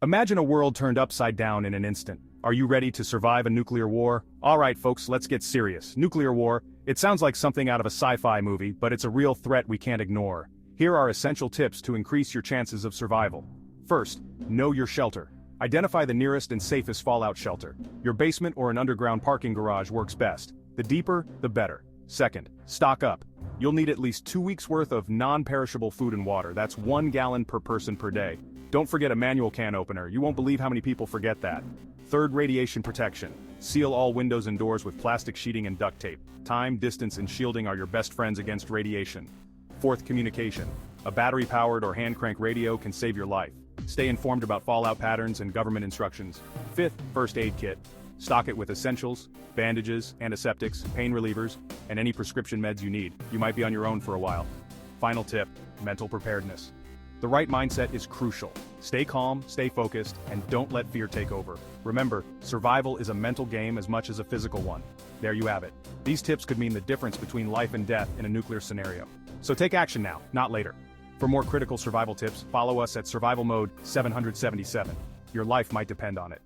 Imagine a world turned upside down in an instant. Are you ready to survive a nuclear war? Alright folks, let's get serious. Nuclear war, it sounds like something out of a sci-fi movie, but it's a real threat we can't ignore. Here are essential tips to increase your chances of survival. First, know your shelter. Identify the nearest and safest fallout shelter. Your basement or an underground parking garage works best. The deeper, the better. Second, stock up. You'll need at least 2 weeks worth of non-perishable food and water. That's 1 gallon per person per day. Don't forget a manual can opener. You won't believe how many people forget that. Third, radiation protection. Seal all windows and doors with plastic sheeting and duct tape. Time, distance, and shielding are your best friends against radiation. Fourth, communication. A battery-powered or hand-crank radio can save your life. Stay informed about fallout patterns and government instructions. Fifth, first aid kit. Stock it with essentials, bandages, antiseptics, pain relievers, and any prescription meds you need. You might be on your own for a while. Final tip, mental preparedness. The right mindset is crucial. Stay calm, stay focused, and don't let fear take over. Remember, survival is a mental game as much as a physical one. There you have it. These tips could mean the difference between life and death in a nuclear scenario. So take action now, not later. For more critical survival tips, follow us at Survival Mode 777. Your life might depend on it.